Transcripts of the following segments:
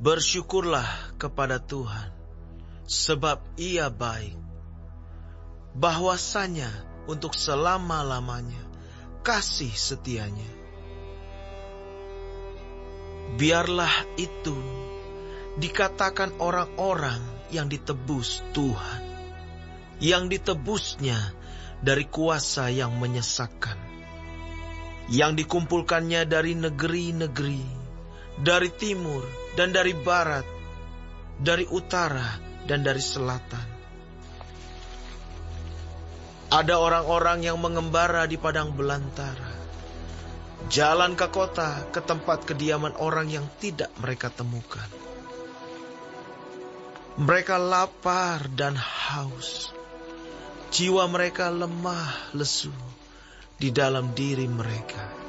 Bersyukurlah kepada Tuhan, sebab Ia baik, bahwasanya untuk selama-lamanya kasih setianya. Biarlah itu dikatakan orang-orang yang ditebus Tuhan, yang ditebusnya dari kuasa yang menyesatkan, yang dikumpulkannya dari negeri-negeri, dari timur dan dari barat, dari utara dan dari selatan. Ada orang-orang yang mengembara di padang belantara, jalan ke kota, ke tempat kediaman orang yang tidak mereka temukan. Mereka lapar dan haus, jiwa mereka lemah lesu di dalam diri mereka.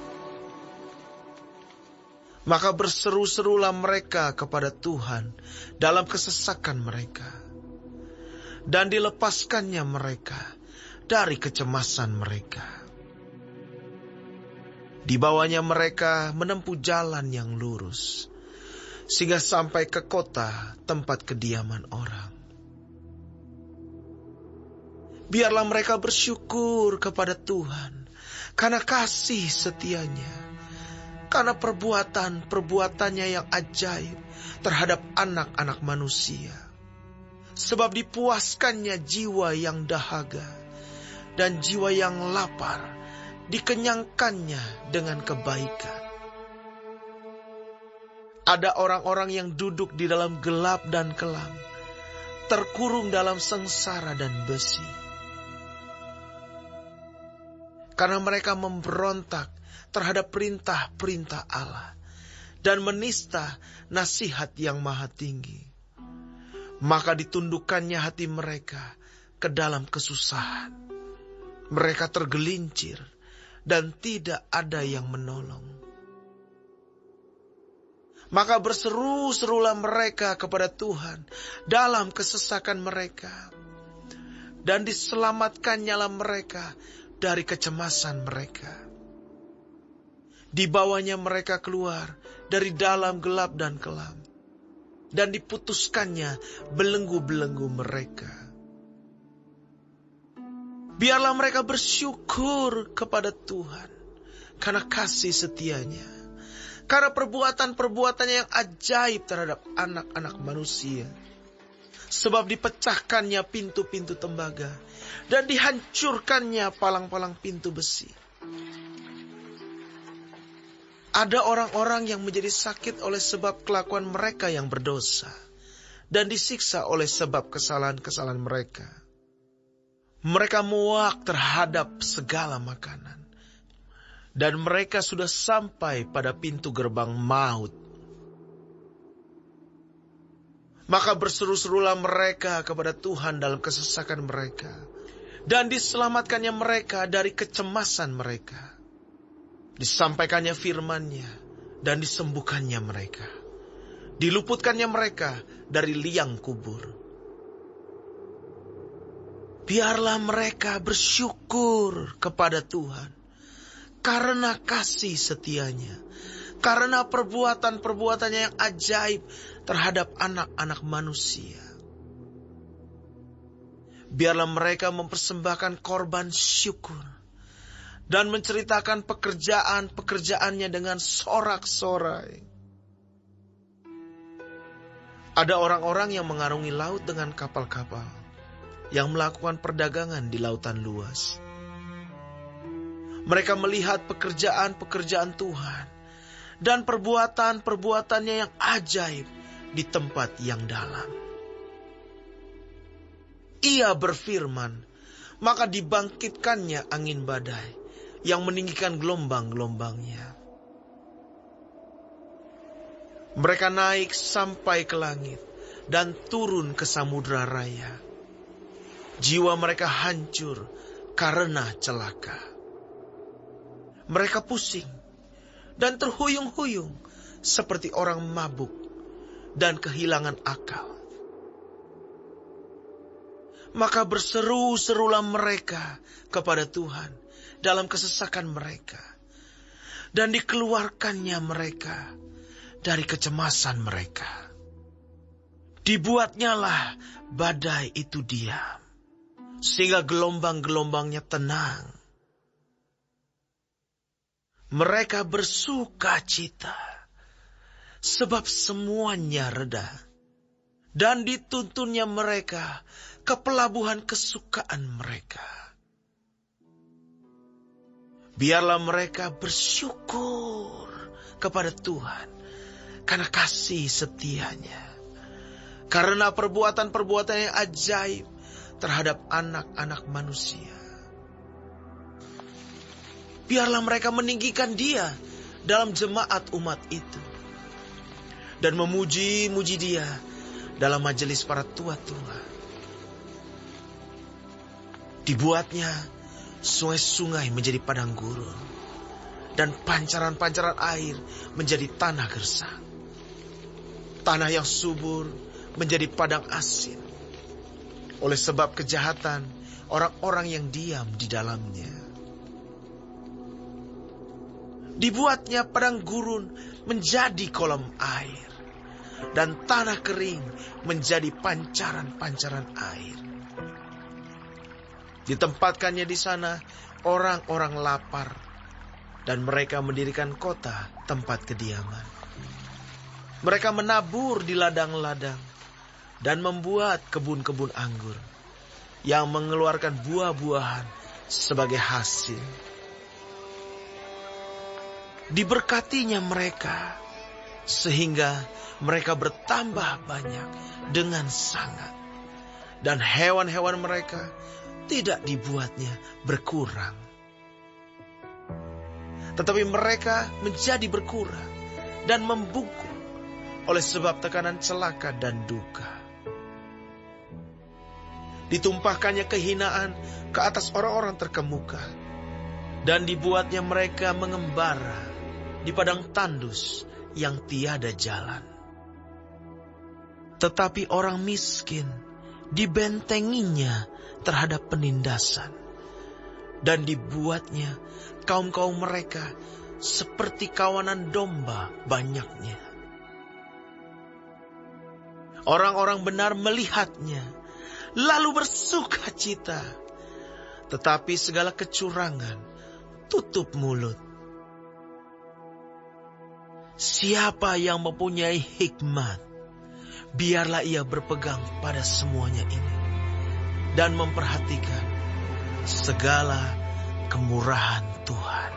Maka berseru-serulah mereka kepada Tuhan dalam kesesakan mereka, dan dilepaskannya mereka dari kecemasan mereka. Dibawanya mereka menempuh jalan yang lurus, sehingga sampai ke kota tempat kediaman orang. Biarlah mereka bersyukur kepada Tuhan karena kasih setianya, karena perbuatan-perbuatannya yang ajaib terhadap anak-anak manusia. Sebab dipuaskannya jiwa yang dahaga, dan jiwa yang lapar dikenyangkannya dengan kebaikan. Ada orang-orang yang duduk di dalam gelap dan kelam, terkurung dalam sengsara dan besi. Karena mereka memberontak terhadap perintah-perintah Allah dan menista nasihat yang maha tinggi. Maka ditundukkannya hati mereka ke dalam kesusahan. Mereka tergelincir dan tidak ada yang menolong. Maka berseru-serulah mereka kepada Tuhan dalam kesesakan mereka, dan diselamatkannya mereka dari kecemasan mereka. Dibawanya mereka keluar dari dalam gelap dan kelam, dan diputuskannya belenggu-belenggu mereka. Biarlah mereka bersyukur kepada Tuhan karena kasih setianya, karena perbuatan-perbuatannya yang ajaib terhadap anak-anak manusia. Sebab dipecahkannya pintu-pintu tembaga, dan dihancurkannya palang-palang pintu besi. Ada orang-orang yang menjadi sakit oleh sebab kelakuan mereka yang berdosa, dan disiksa oleh sebab kesalahan-kesalahan mereka. Mereka muak terhadap segala makanan, dan mereka sudah sampai pada pintu gerbang maut. Maka berseru-serulah mereka kepada Tuhan dalam kesesakan mereka, dan diselamatkannya mereka dari kecemasan mereka. Disampaikannya firman-Nya dan disembuhkannya mereka. Diluputkannya mereka dari liang kubur. Biarlah mereka bersyukur kepada Tuhan karena kasih setianya, karena perbuatan-perbuatannya yang ajaib terhadap anak-anak manusia. Biarlah mereka mempersembahkan korban syukur dan menceritakan pekerjaan-pekerjaannya dengan sorak-sorai. Ada orang-orang yang mengarungi laut dengan kapal-kapal, yang melakukan perdagangan di lautan luas. Mereka melihat pekerjaan-pekerjaan Tuhan dan perbuatan-perbuatannya yang ajaib di tempat yang dalam. Ia berfirman, maka dibangkitkannya angin badai yang meninggikan gelombang-gelombangnya. Mereka naik sampai ke langit dan turun ke samudra raya. Jiwa mereka hancur karena celaka. Mereka pusing dan terhuyung-huyung seperti orang mabuk dan kehilangan akal. Maka berseru-serulah mereka kepada Tuhan dalam kesesakan mereka, dan dikeluarkannya mereka dari kecemasan mereka. Dibuatnyalah badai itu diam, sehingga gelombang-gelombangnya tenang. Mereka bersuka cita, sebab semuanya reda. Dan dituntunnya mereka ke pelabuhan kesukaan mereka. Biarlah mereka bersyukur kepada Tuhan karena kasih setianya. Karena perbuatan-perbuatan yang ajaib terhadap anak-anak manusia. Biarlah mereka meninggikan Dia dalam jemaat umat itu. Dan memuji-muji Dia dalam majelis para tua-tua. Dibuatnya sungai-sungai menjadi padang gurun, dan pancaran-pancaran air menjadi tanah gersang. Tanah yang subur menjadi padang asin, oleh sebab kejahatan orang-orang yang diam di dalamnya. Dibuatnya padang gurun menjadi kolam air, dan tanah kering menjadi pancaran-pancaran air. Ditempatkannya di sana orang-orang lapar, dan mereka mendirikan kota tempat kediaman. Mereka menabur di ladang-ladang dan membuat kebun-kebun anggur yang mengeluarkan buah-buahan sebagai hasil. Diberkatinya mereka sehingga mereka bertambah banyak dengan sangat, dan hewan-hewan mereka tidak dibuatnya berkurang. Tetapi mereka menjadi berkurang dan membungkuk oleh sebab tekanan celaka dan duka. Ditumpahkannya kehinaan ke atas orang-orang terkemuka, dan dibuatnya mereka mengembara di padang tandus yang tiada jalan. Tetapi orang miskin dibentenginya terhadap penindasan, dan dibuatnya kaum-kaum mereka seperti kawanan domba banyaknya. Orang-orang benar melihatnya, lalu bersuka cita, tetapi segala kecurangan tutup mulut. Siapa yang mempunyai hikmat, biarlah ia berpegang pada semuanya ini dan memperhatikan segala kemurahan Tuhan.